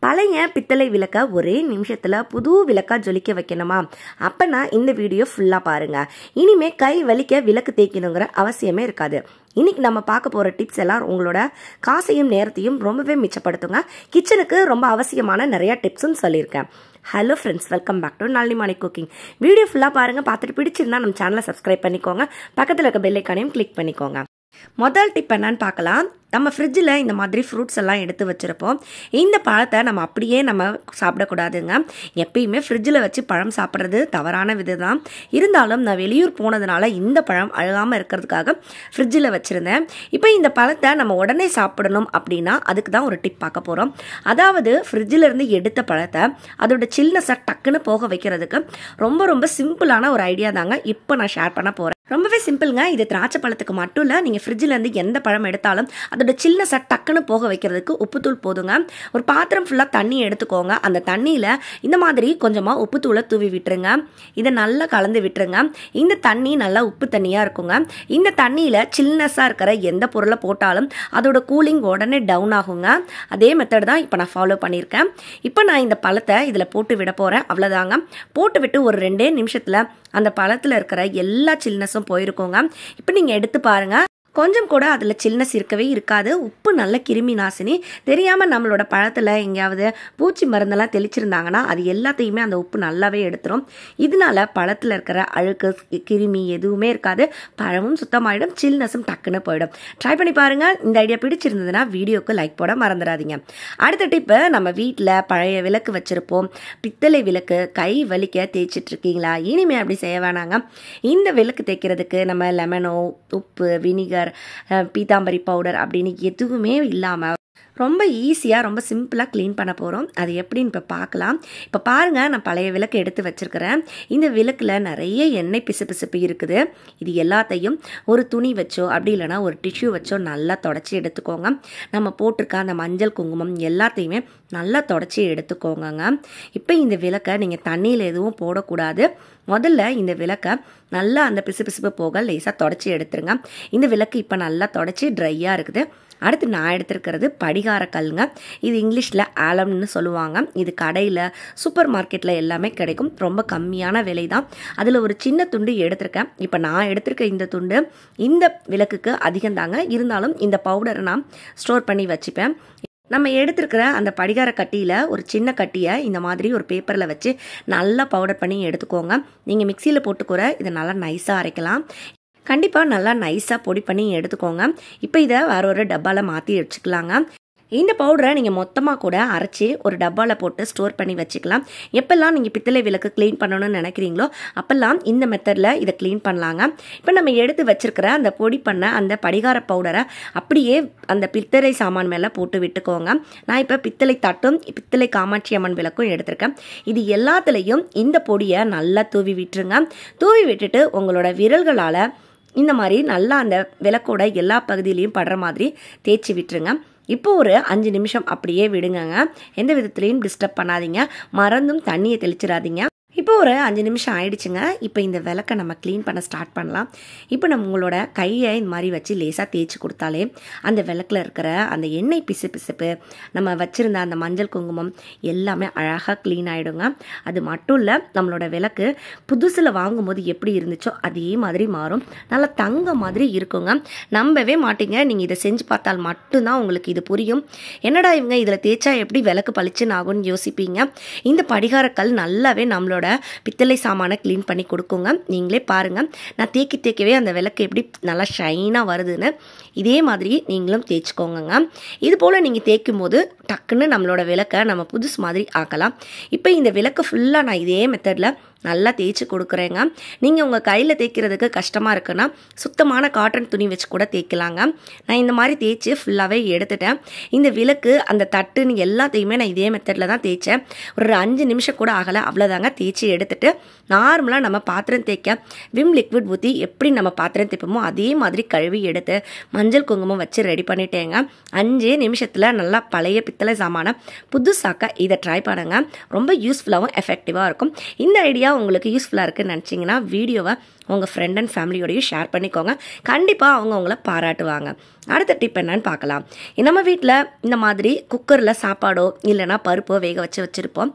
பழைய பித்தளை விளக்க ஒரே நிமிஷத்தில் புது விளக்கா ஜொலிக்க வைக்கணுமா? அப்போனா இந்த வீடியோ ஃபுல்லாக பாருங்கள். இனிமே கை வலிக்க விளக்கு தேய்க்கணுங்கிற அவசியமே இருக்காது. இன்னைக்கு நம்ம பார்க்க போகிற டிப்ஸ் எல்லாம் உங்களோட காசையும் நேரத்தையும் ரொம்பவே மிச்சப்படுத்துங்க. கிச்சனுக்கு ரொம்ப அவசியமான நிறைய டிப்ஸும் சொல்லியிருக்கேன். Hello friends, welcome back to Nalini morning cooking. Video ஃபுல்லாக பாருங்கள். பார்த்துட்டு பிடிச்சிருந்தா நம்ம சேனலை சப்ஸ்கிரைப் பண்ணிக்கோங்க. பக்கத்தில் இருக்க பெல் ஐக்கானையும் கிளிக் பண்ணிக்கோங்க. முதல் டிப் என்னன்னு பார்க்கலாம். நம்ம ஃப்ரிட்ஜில் இந்த மாதிரி ஃப்ரூட்ஸ் எல்லாம் எடுத்து வச்சுருப்போம். இந்த பழத்தை நம்ம அப்படியே நம்ம சாப்பிடக்கூடாதுங்க. எப்பயுமே ஃப்ரிட்ஜில் வச்சு பழம் சாப்பிட்றது தவறான விதம் தான். இருந்தாலும் நான் வெளியூர் போனதுனால இந்த பழம் அழுகாமல் இருக்கிறதுக்காக ஃப்ரிட்ஜில் வச்சுருந்தேன். இப்போ இந்த பழத்தை நம்ம உடனே சாப்பிடணும் அப்படின்னா அதுக்கு தான் ஒரு டிப் பார்க்க போகிறோம். அதாவது ஃப்ரிட்ஜில் இருந்து எடுத்த பழத்தை அதோட சில்னஸை டக்குன்னு போக வைக்கிறதுக்கு ரொம்ப சிம்பிளான ஒரு ஐடியா தாங்க இப்போ நான் ஷேர் பண்ண போகிறேன். ரொம்பவே சிம்பிளுங்க. இது திராட்சை பழத்துக்கு மட்டும் இல்லை, நீங்கள் ஃப்ரிட்ஜிலேருந்து எந்த பழம் எடுத்தாலும் அதோட சில்னஸை டக்குன்னு போக வைக்கிறதுக்கு உப்புத்தூள் போதுங்க. ஒரு பாத்திரம் ஃபுல்லாக தண்ணி எடுத்துக்கோங்க. அந்த தண்ணியில் இந்த மாதிரி கொஞ்சமாக உப்புத்தூளை தூவி விட்டுருங்க. இதை நல்லா கலந்து விட்டுருங்க. இந்த தண்ணி நல்லா உப்பு தண்ணியாக இருக்குங்க. இந்த தண்ணியில் சில்னஸாக இருக்கிற எந்த பொருளை போட்டாலும் அதோட கூலிங் உடனே டவுன் ஆகுங்க. அதே மெத்தட் தான் இப்போ நான் ஃபாலோ பண்ணியிருக்கேன். இப்போ நான் இந்த பழத்தை இதில் போட்டு விட போகிறேன். அவ்வளோதாங்க. போட்டு விட்டு ஒரு 2 நிமிஷத்தில் அந்த பழத்தில் இருக்கிற எல்லா சில்னஸும் போயிருக்கோங்க. இப்போ நீங்கள் எடுத்து பாருங்கள். கொஞ்சம் கூட அதில் சில்னஸ் இருக்கவே இருக்காது. உப்பு நல்ல கிருமி நாசினி. தெரியாமல் நம்மளோட பழத்தில் எங்கேயாவது பூச்சி மருந்தெல்லாம் தெளிச்சிருந்தாங்கன்னா அது எல்லாத்தையுமே அந்த உப்பு நல்லாவே எடுத்துரும். இதனால பழத்தில் இருக்கிற அழுக்கு கிருமி எதுவுமே இருக்காது. பழமும் சுத்தமாயிடும், சில்னஸும் டக்குன்னு போயிடும். ட்ரை பண்ணி பாருங்கள். இந்த ஐடியா பிடிச்சிருந்ததுன்னா வீடியோக்கு லைக் போட மறந்துடாதீங்க. அடுத்த டிப்பு, நம்ம வீட்டில் பழைய விளக்கு வச்சுருப்போம். பித்தளை விளக்கு கை வலிக்க தேய்ச்சிட்ருக்கீங்களா? இனிமேல் அப்படி செய்ய வேணாங்க. இந்த விளக்கு தேய்க்கிறதுக்கு நம்ம லெமனோ, உப்பு, வினிகர், பீதாம்பரி பவுடர் அப்படின்னு எதுவுமே இல்லாமல் ரொம்ப ஈஸியாக ரொம்ப சிம்பிளாக க்ளீன் பண்ண போகிறோம். அது எப்படின்னு இப்போ பார்க்கலாம். இப்போ பாருங்கள், நான் பழைய விளக்கு எடுத்து வச்சுருக்கிறேன். இந்த விளக்கில் நிறைய எண்ணெய் பிசுபிசுப்பு இருக்குது. இது எல்லாத்தையும் ஒரு துணி வச்சோ அப்படி இல்லைனா ஒரு டிஷ்யூ வச்சோ நல்லா தொடச்சி எடுத்துக்கோங்க. நம்ம போட்டிருக்க அந்த மஞ்சள் குங்குமம் எல்லாத்தையுமே நல்லா தொடச்சி எடுத்துக்கோங்க. இப்போ இந்த விளக்கை நீங்கள் தண்ணியில் எதுவும் போடக்கூடாது. முதல்ல இந்த விளக்கை நல்லா அந்த பிசுபிசுப்பு போக லேசாக தொடச்சி எடுத்துருங்க. இந்த விளக்கு இப்போ நல்லா தொடச்சி ட்ரையாக இருக்குது. அடுத்து நான் எடுத்துருக்கிறது படிகார கல்லுங்க. இது இங்கிலீஷில் ஆலம்னு சொல்லுவாங்க. இது கடையில் சூப்பர் மார்க்கெட்டில் எல்லாமே கிடைக்கும். ரொம்ப கம்மியான விலை தான். அதில் ஒரு சின்ன துண்டு எடுத்திருக்கேன். இப்போ நான் எடுத்திருக்க இந்த துண்டு இந்த விளக்குக்கு அதிகம் தாங்க. இருந்தாலும் இந்த பவுடரை நான் ஸ்டோர் பண்ணி வச்சுப்பேன். நம்ம எடுத்துருக்கிற அந்த படிகார கட்டியில் ஒரு சின்ன கட்டியை இந்த மாதிரி ஒரு பேப்பரில் வச்சு நல்லா பவுடர் பண்ணி எடுத்துக்கோங்க. நீங்கள் மிக்சியில் போட்டுக்கூட இதை நல்லா நைஸாக அரைக்கலாம். கண்டிப்பாக நல்லா நைஸாக பொடி பண்ணி எடுத்துக்கோங்க. இப்போ இதை வேற ஒரு டப்பாவில் மாற்றி வச்சுக்கலாங்க. இந்த பவுடரை நீங்கள் மொத்தமாக கூட அரைச்சி ஒரு டப்பாவில் போட்டு ஸ்டோர் பண்ணி வச்சுக்கலாம். எப்பெல்லாம் நீங்கள் பித்தளை விளக்கு க்ளீன் பண்ணணும்னு நினைக்கிறீங்களோ அப்போல்லாம் இந்த மெத்தடில் இதை க்ளீன் பண்ணலாங்க. இப்போ நம்ம எடுத்து வச்சுருக்கிற அந்த பொடி பண்ண அந்த படிகார பவுடரை அப்படியே அந்த பித்தளை சாமான் மேலே போட்டு விட்டுக்கோங்க. நான் இப்போ பித்தளை தட்டும் பித்தளை காமாட்சி அம்மன் விளக்கும் எடுத்திருக்கேன். இது எல்லாத்துலேயும் இந்த பொடியை நல்லா தூவி விட்டுருங்க. தூவி விட்டுட்டு உங்களோட விரல்களால் இந்த மாதிரி நல்லா அந்த விளக்கோட எல்லா பகுதியிலையும் படுற மாதிரி தேய்ச்சி விட்டுருங்க. இப்போ ஒரு 5 நிமிஷம் அப்படியே விடுங்கங்க. எந்த விதத்துலையும் டிஸ்டர்ப் பண்ணாதீங்க. மறந்தும் தண்ணியை தெளிச்சிடாதீங்க. இப்போ ஒரு 5 நிமிஷம் ஆயிடுச்சுங்க. இப்போ இந்த விளக்கை நம்ம க்ளீன் பண்ண ஸ்டார்ட் பண்ணலாம். இப்போ நம்மளோட கையை இந்த மாதிரி வச்சு லேசாக தேய்ச்சி கொடுத்தாலே அந்த விளக்கில் இருக்கிற அந்த எண்ணெய் பிசுப்பு நம்ம வச்சுருந்த அந்த மஞ்சள் குங்குமம் எல்லாமே அழகாக க்ளீன் ஆகிடுங்க. அது மட்டும் இல்லை, நம்மளோட விளக்கு புதுசில் வாங்கும்போது எப்படி இருந்துச்சோ அதே மாதிரி மாறும். நல்லா தங்க மாதிரி இருக்குங்க. நம்பவே மாட்டீங்க. நீங்கள் இதை செஞ்சு பார்த்தால் மட்டும்தான் உங்களுக்கு இது புரியும். என்னடா இவங்க இதில் தேய்ச்சா எப்படி விளக்கு பளிச்சுன்னு ஆகும்னு யோசிப்பீங்க. இந்த படிகாரக்கல் நல்லாவே நம்மளோட பித்தளை சாமானை க்ளீன் பண்ணி கொடுக்குங்க. நீங்களே பாருங்கள், நான் தேய்க்கவே அந்த விளக்கு எப்படி நல்லா ஷைனாக வருதுன்னு. இதே மாதிரி நீங்களும் தேய்ச்சிக்கோங்க. இது போல் நீங்கள் தேய்க்கும் போது டக்குன்னு நம்மளோட விளக்கை நம்ம புதுசு மாதிரி ஆக்கலாம். இப்போ இந்த விளக்கு ஃபுல்லாக நான் இதே மெத்தடில் நல்லா தேய்ச்சி கொடுக்குறேங்க. நீங்கள் உங்கள் கையில் தேய்க்கிறதுக்கு கஷ்டமாக இருக்குன்னா சுத்தமான காட்டன் துணி வச்சு கூட தேய்க்கலாங்க. நான் இந்த மாதிரி தேய்ச்சி ஃபுல்லாகவே எடுத்துட்டேன். இந்த விளக்கு அந்த தட்டுன்னு எல்லாத்தையுமே நான் இதே மெத்தடில் தான் தேய்ச்சேன். ஒரு 5 நிமிஷம் கூட ஆகலை. அவ்வளோதாங்க. தேய்ச்சி எடுத்துட்டு நார்மலாக நம்ம பாத்திரம் தேய்க்க விம் லிக்விட் ஊற்றி எப்படி நம்ம பாத்திரம் தேய்ப்போமோ அதே மாதிரி கழுவி எடுத்து மஞ்சள் குங்குமம் வச்சு ரெடி பண்ணிட்டேங்க. 5 நிமிஷத்தில் நல்லா பழைய பித்தளை சாமான புதுசாக்க இதை ட்ரை பண்ணுங்க. ரொம்ப யூஸ்ஃபுல்லாகவும் எஃபெக்டிவாக இருக்கும். இந்த ஐடியா உங்களுக்கு யூஸ்ஃபுல்லாக இருக்குன்னு நினச்சிங்கன்னா வீடியோவை உங்கள் ஃப்ரெண்ட் அண்ட் ஃபேமிலியோடையும் ஷேர் பண்ணிக்கோங்க. கண்டிப்பாக அவங்க உங்களை பாராட்டுவாங்க. அடுத்த டிப் என்னன்னு பார்க்கலாம். நம்ம வீட்டில் இந்த மாதிரி குக்கரில் சாப்பாடோ இல்லைனா பருப்போ வேக வச்சுருப்போம்.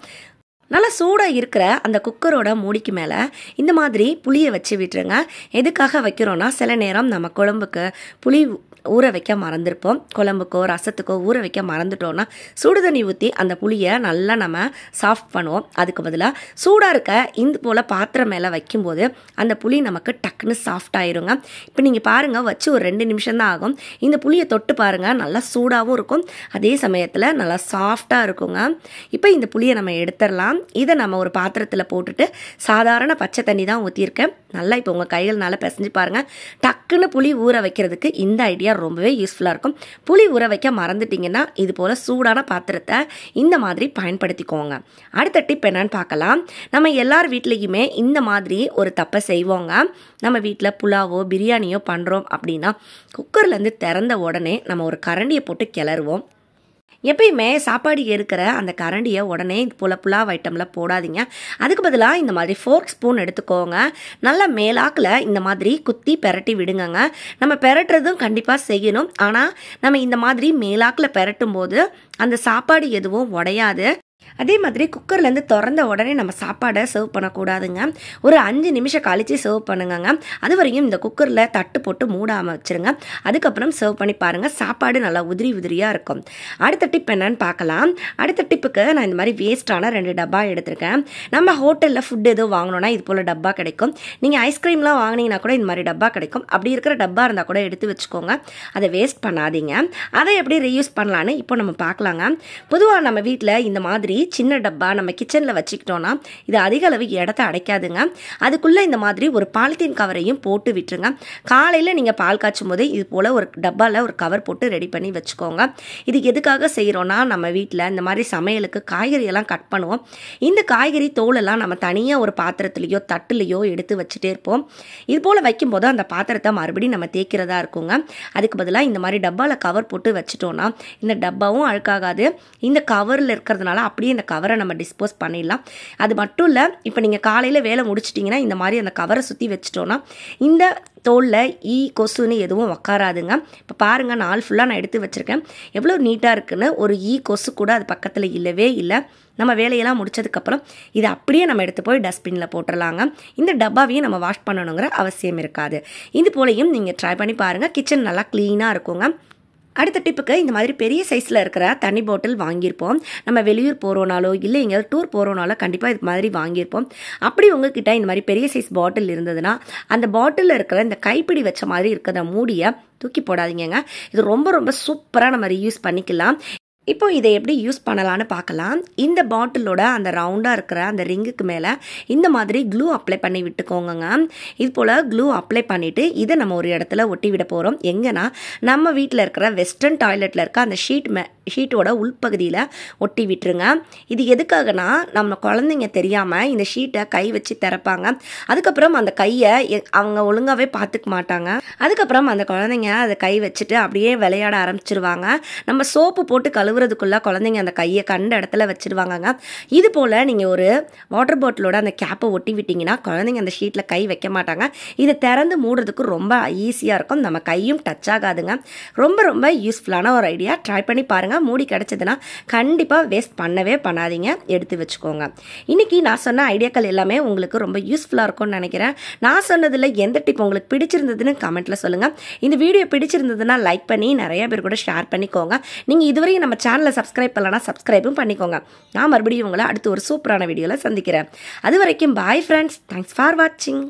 நல்லா சூடாக இருக்கிற அந்த குக்கரோட மூடிக்கு மேலே இந்த மாதிரி புளியை வச்சு விட்டுருங்க. எதுக்காக வைக்கிறோன்னா, சில நேரம் நம்ம குழம்புக்கு புளி ஊற வைக்க மறந்துருப்போம். குழம்புக்கோ ரசத்துக்கோ ஊற வைக்க மறந்துட்டோன்னா சுடு தண்ணி ஊற்றி அந்த புளியை நல்லா நம்ம சாஃப்ட் பண்ணுவோம். அதுக்கு பதிலாக சூடாக இருக்க இந்த போல் பாத்திரம் மேலே வைக்கும்போது அந்த புளி நமக்கு டக்குன்னு சாஃப்ட் ஆயிருங்க. இப்போ நீங்கள் பாருங்கள், வச்சு ஒரு 2 நிமிஷம் தான் ஆகும். இந்த புளியை தொட்டு பாருங்கள், நல்லா சூடாகவும் இருக்கும், அதே சமயத்தில் நல்லா சாஃப்டாக இருக்குங்க. இப்போ இந்த புளியை நம்ம எடுத்துடலாம். இதை நம்ம ஒரு பாத்திரத்தில் போட்டுட்டு சாதாரண பச்சை தண்ணி தான் ஊற்றியிருக்கேன். நல்லா இப்போ உங்கள் கைகள்னால பிசைஞ்சு பாருங்கள். டக்குன்னு புளி ஊற வைக்கிறதுக்கு இந்த ஐடியா ரொம்பவே யூஸ்ஃபுல்லாக இருக்கும். புளி ஊற வைக்க மறந்துட்டிங்கன்னா இது போல் சூடான பாத்திரத்தை இந்த மாதிரி பயன்படுத்திக்கோங்க. அடுத்த டிப் என்னன்னு பார்க்கலாம். நம்ம எல்லார் வீட்லேயுமே இந்த மாதிரி ஒரு தப்பை செய்வோங்க. நம்ம வீட்டில் புலாவோ பிரியாணியோ பண்ணுறோம் அப்படின்னா குக்கர்லேருந்து திறந்த உடனே நம்ம ஒரு கரண்டியை போட்டு கிளறுவோம். எப்பயுமே சாப்பாடு இருக்கிற அந்த கரண்டியை உடனே இது போல் புலாவ் ஐட்டமில் போடாதீங்க. அதுக்கு பதிலாக இந்த மாதிரி ஃபோர்க் ஸ்பூன் எடுத்துக்கோங்க. நல்லா மேலாக்கில் இந்த மாதிரி குத்தி பெரட்டி விடுங்கங்க. நம்ம பெரட்டுறதும் கண்டிப்பாக செய்யணும். ஆனால் நம்ம இந்த மாதிரி மேலாக்கில் பெரட்டும் போது அந்த சாப்பாடு எதுவும் உடையாது. அதே மாதிரி குக்கர்லேருந்து திறந்த உடனே நம்ம சாப்பாடை சர்வ் பண்ணக்கூடாதுங்க. ஒரு 5 நிமிஷம் கழித்து சர்வ் பண்ணுங்க. அது வரையும் இந்த குக்கரில் தட்டு போட்டு மூடாமல் வச்சுருங்க. அதுக்கப்புறம் சர்வ் பண்ணி பாருங்கள், சாப்பாடு நல்லா உதிரி உதிரியாக இருக்கும். அடுத்த டிப் என்னன்னு பார்க்கலாம். அடுத்த டிப்புக்கு நான் இந்த மாதிரி வேஸ்ட்டான 2 டப்பா எடுத்திருக்கேன். நம்ம ஹோட்டலில் ஃபுட் எதுவும் வாங்கினோன்னா இது போல் டப்பா கிடைக்கும். நீங்கள் ஐஸ்கிரீம்லாம் வாங்கினீங்கன்னா கூட இந்த மாதிரி டப்பா கிடைக்கும். அப்படி இருக்கிற டப்பா இருந்தால் கூட எடுத்து வச்சுக்கோங்க. அதை வேஸ்ட் பண்ணாதீங்க. அதை எப்படி ரீயூஸ் பண்ணலான்னு இப்போ நம்ம பார்க்கலாங்க. பொதுவாக நம்ம வீட்டில் இந்த மாதிரி சின்ன டப்பா நம்ம கிச்சனில் வச்சுக்கிட்டோன்னா இது அதிக அளவு இடத்த அடைக்காதுங்க. அதுக்குள்ளே இந்த மாதிரி ஒரு பாலித்தீன் கவரையும் போட்டு விட்டுருங்க. காலையில் நீங்கள் பால் காய்ச்சும் போது இது போல் ஒரு டப்பாவில் ஒரு கவர் போட்டு ரெடி பண்ணி வச்சுக்கோங்க. இது எதுக்காக செய்கிறோன்னா, நம்ம வீட்டில் இந்த மாதிரி சமையலுக்கு காய்கறியெல்லாம் கட் பண்ணுவோம். இந்த காய்கறி தோலெல்லாம் நம்ம தனியாக ஒரு பாத்திரத்துலேயோ தட்டுலேயோ எடுத்து வச்சுட்டே இருப்போம். இது போல் வைக்கும்போது அந்த பாத்திரத்தை மறுபடியும் நம்ம தேய்க்கிறதா இருக்குங்க. அதுக்கு பதிலாக இந்த மாதிரி டப்பாவில் கவர் போட்டு வச்சுட்டோன்னா இந்த டப்பாவும் அழுக்காகாது. இந்த கவரில் இருக்கிறதுனால அப்படியே இந்த கவரை நம்ம டிஸ்போஸ் பண்ணிடலாம். அது மட்டும் இல்லை, இப்போ நீங்கள் காலையில் வேலை முடிச்சிட்டிங்கன்னா இந்த மாதிரி அந்த கவரை சுற்றி வச்சிட்டோன்னா இந்த தோலில் கொசுன்னு எதுவும் உக்காராதுங்க. இப்போ பாருங்கள், நாள் ஃபுல்லாக நான் எடுத்து வச்சுருக்கேன், எவ்வளோ நீட்டாக இருக்குன்னு. ஒரு கொசு கூட அது பக்கத்தில் இல்லவே இல்லை. நம்ம வேலையெல்லாம் முடிச்சதுக்கப்புறம் இதை அப்படியே நம்ம எடுத்து போய் டஸ்ட்பினில் போட்டுடலாங்க. இந்த டப்பாவையும் நம்ம வாஷ் பண்ணணுங்கிற அவசியம் இருக்காது. இது போலையும் நீங்கள் ட்ரை பண்ணி பாருங்கள், கிச்சன் நல்லா க்ளீனாக இருக்குங்க. அடுத்த டிப்புக்கு இந்த மாதிரி பெரிய சைஸில் இருக்கிற தண்ணி பாட்டில் வாங்கியிருப்போம். நம்ம வெளியூர் போகிறோனாலோ இல்லை எங்கேயாவது டூர் போகிறோனாலோ கண்டிப்பாக இது மாதிரி வாங்கியிருப்போம். அப்படி உங்ககிட்ட இந்த மாதிரி பெரிய சைஸ் பாட்டில் இருந்ததுன்னா அந்த பாட்டிலில் இருக்கிற இந்த கைப்பிடி வச்ச மாதிரி இருக்கிற மூடியை தூக்கி போடாதீங்க. இது ரொம்ப ரொம்ப சூப்பராக நம்ம ரீயூஸ் பண்ணிக்கலாம். இப்போ இதை எப்படி யூஸ் பண்ணலான்னு பார்க்கலாம். இந்த பாட்டிலோட அந்த ரவுண்டாக இருக்கிற அந்த ரிங்குக்கு மேலே இந்த மாதிரி க்ளூ அப்ளை பண்ணி விட்டுக்கோங்க. இது போல் க்ளூ அப்ளை பண்ணிவிட்டு இதை நம்ம ஒரு இடத்துல ஒட்டி விட போகிறோம். எங்கன்னா நம்ம வீட்டில் இருக்கிற வெஸ்டர்ன் டாய்லெட்டில் இருக்க அந்த ஷீட்டோட உள்பகுதியில் ஒட்டி விட்டுருங்க. இது எதுக்காகனா, நம்ம குழந்தைங்க தெரியாமல் இந்த ஷீட்டை கை வச்சு திறப்பாங்க. அதுக்கப்புறம் அந்த கையை அவங்க ஒழுங்காகவே பார்த்துக்க மாட்டாங்க. அதுக்கப்புறம் அந்த குழந்தைங்க அதை கை வச்சுட்டு அப்படியே விளையாட ஆரம்பிச்சிருவாங்க. நம்ம சோப்பு போட்டு கழுவுறதுக்குள்ளே குழந்தைங்க அந்த கையை கண்ட இடத்துல வச்சுருவாங்கங்க. இது போல் நீங்கள் ஒரு வாட்டர் பாட்டிலோட அந்த கேப்பை ஒட்டி விட்டிங்கன்னா குழந்தைங்க அந்த ஷீட்டில் கை வைக்க மாட்டாங்க. இதை திறந்து மூடுறதுக்கு ரொம்ப ஈஸியாக இருக்கும். நம்ம கையும் டச் ஆகாதுங்க. ரொம்ப ரொம்ப யூஸ்ஃபுல்லான ஒரு ஐடியா. ட்ரை பண்ணி பாருங்கள். மூடி கிடச்சதுன்னா கண்டிப்பாக வேஸ்ட் பண்ணவே பண்ணாதீங்க, எடுத்து வச்சுக்கோங்க. இன்றைக்கி நான் சொன்ன ஐடியாக்கள் எல்லாமே உங்களுக்கு ரொம்ப யூஸ்ஃபுல்லாக இருக்கும்னு நினைக்கிறேன். நான் சொன்னதில் எந்த டிப் உங்களுக்கு பிடிச்சிருந்ததுன்னு கமெண்ட்டில் சொல்லுங்கள். இந்த வீடியோ பிடிச்சிருந்ததுன்னா லைக் பண்ணி நிறைய பேர் கூட ஷேர் பண்ணிக்கோங்க. நீங்கள் இதுவரையும் நம்ம சேனலை சப்ஸ்கிரைப் பண்ணலன்னா சப்ஸ்கிரைபும் பண்ணிக்கோங்க. நான் மறுபடியும் உங்களை அடுத்து ஒரு சூப்பரான வீடியோவில் சந்திக்கிறேன். அது வரைக்கும் பாய் ஃப்ரெண்ட்ஸ். தேங்க்ஸ் ஃபார் வாட்சிங்.